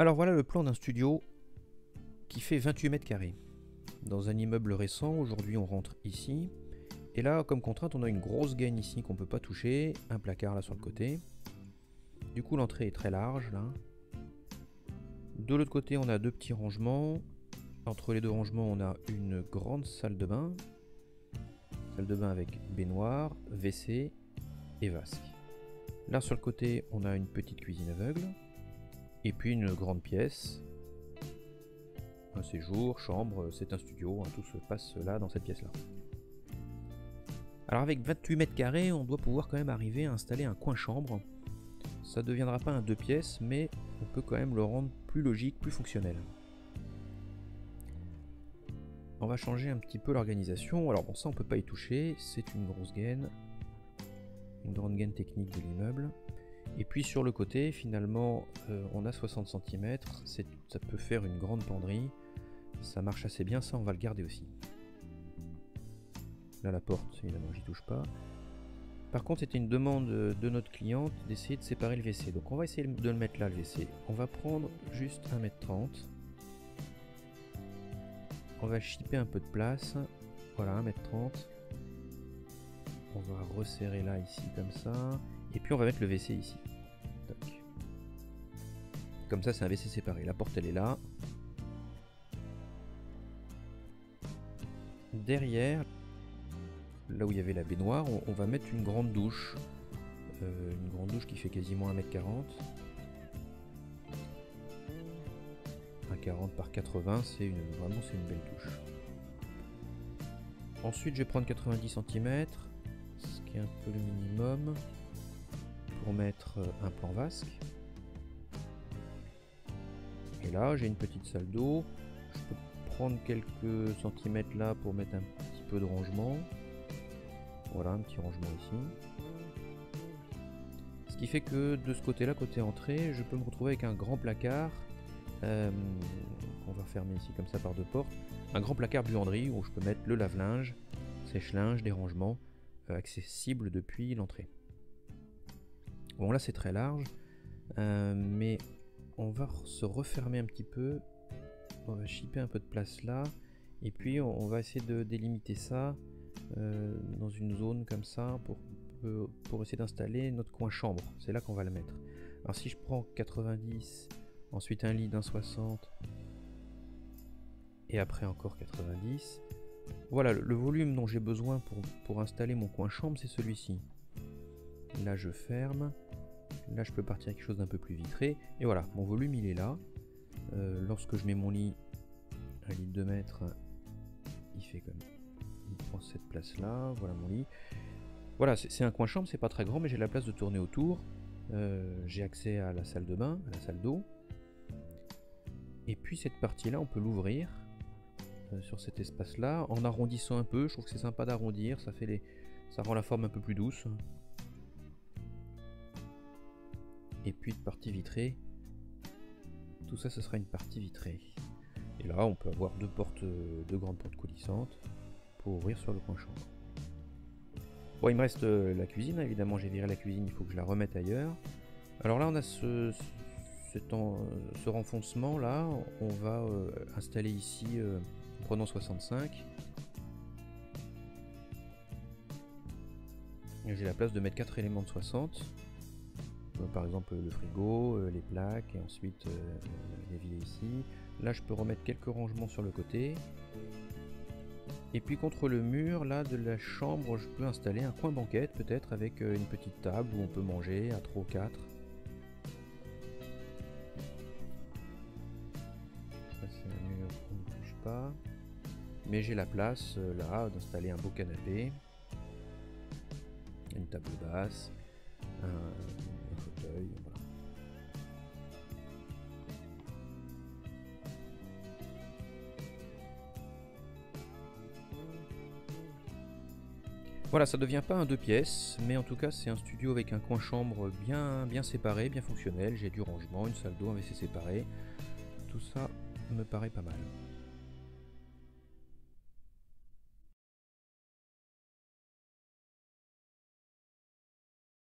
Alors voilà le plan d'un studio qui fait 28 mètres carrés. Dans un immeuble récent, aujourd'hui on rentre ici. Et là, comme contrainte, on a une grosse gaine ici qu'on ne peut pas toucher, un placard là sur le côté. Du coup, l'entrée est très large là. De l'autre côté, on a deux petits rangements. Entre les deux rangements, on a une grande salle de bain. Salle de bain avec baignoire, WC et vasque. Là sur le côté, on a une petite cuisine aveugle. Et puis une grande pièce. Un séjour, chambre, c'est un studio, tout se passe là dans cette pièce là. Alors avec 28 mètres carrés, on doit pouvoir quand même arriver à installer un coin chambre. Ça ne deviendra pas un 2 pièces, mais on peut quand même le rendre plus logique, plus fonctionnel. On va changer un petit peu l'organisation. Alors bon, ça on peut pas y toucher, c'est une grosse gaine. Une grande gaine technique de l'immeuble. Et puis sur le côté, finalement, on a 60 cm, ça peut faire une grande penderie. Ça marche assez bien, ça on va le garder aussi. Là la porte, évidemment j'y touche pas. Par contre c'était une demande de notre cliente d'essayer de séparer le WC. Donc on va essayer de le mettre là le WC. On va prendre juste 1,30 m. On va chipper un peu de place. Voilà, 1,30 m. On va resserrer là ici comme ça. Et puis on va mettre le WC ici. Tac. Comme ça c'est un WC séparé. La porte elle est là. Derrière, là où il y avait la baignoire, on va mettre une grande douche. Une grande douche qui fait quasiment 1,40 m. 1,40 par 80, vraiment c'est une belle douche. Ensuite je vais prendre 90 cm, ce qui est un peu le minimum, pour mettre un plan vasque. Et là j'ai une petite salle d'eau. Je peux prendre quelques centimètres là pour mettre un petit peu de rangement. Voilà, un petit rangement ici. Ce qui fait que de ce côté là, côté entrée, je peux me retrouver avec un grand placard qu'on va fermer ici comme ça par deux portes. Un grand placard buanderie où je peux mettre le lave-linge, sèche-linge, des rangements accessibles depuis l'entrée. Bon là c'est très large, mais on va se refermer un petit peu. On va chipper un peu de place là. Et puis on va essayer de délimiter ça dans une zone comme ça pour essayer d'installer notre coin chambre. C'est là qu'on va le mettre. Alors si je prends 90, ensuite un lit d'1,60 et après encore 90, voilà le volume dont j'ai besoin pour installer mon coin chambre, c'est celui-ci. Là je ferme, là je peux partir avec quelque chose d'un peu plus vitré, et voilà, mon volume il est là. Lorsque je mets mon lit, un lit de 2 mètres, il fait comme il prend cette place là, voilà mon lit. Voilà, c'est un coin chambre, c'est pas très grand, mais j'ai la place de tourner autour. J'ai accès à la salle de bain, à la salle d'eau. Et puis cette partie là on peut l'ouvrir sur cet espace là en arrondissant un peu. Je trouve que c'est sympa d'arrondir, ça rend la forme un peu plus douce. Et puis de partie vitrée, tout ça ce sera une partie vitrée. Et là on peut avoir deux grandes portes coulissantes pour ouvrir sur le coin chambre. Bon, il me reste la cuisine, évidemment j'ai viré la cuisine, il faut que je la remette ailleurs. Alors là on a ce renfoncement là, on va installer ici en prenant 65. J'ai la place de mettre 4 éléments de 60. Par exemple le frigo, les plaques, et ensuite l'évier ici. Là je peux remettre quelques rangements sur le côté. Et puis contre le mur là de la chambre, je peux installer un coin banquette peut-être avec une petite table où on peut manger à 3 ou 4. Ça c'est un mur qu'on ne touche pas. Mais j'ai la place là d'installer un beau canapé, une table basse, un fauteuil, voilà. Voilà, ça devient pas un 2 pièces, mais en tout cas c'est un studio avec un coin chambre bien séparé, bien fonctionnel. J'ai du rangement, une salle d'eau, un WC séparé. Tout ça me paraît pas mal.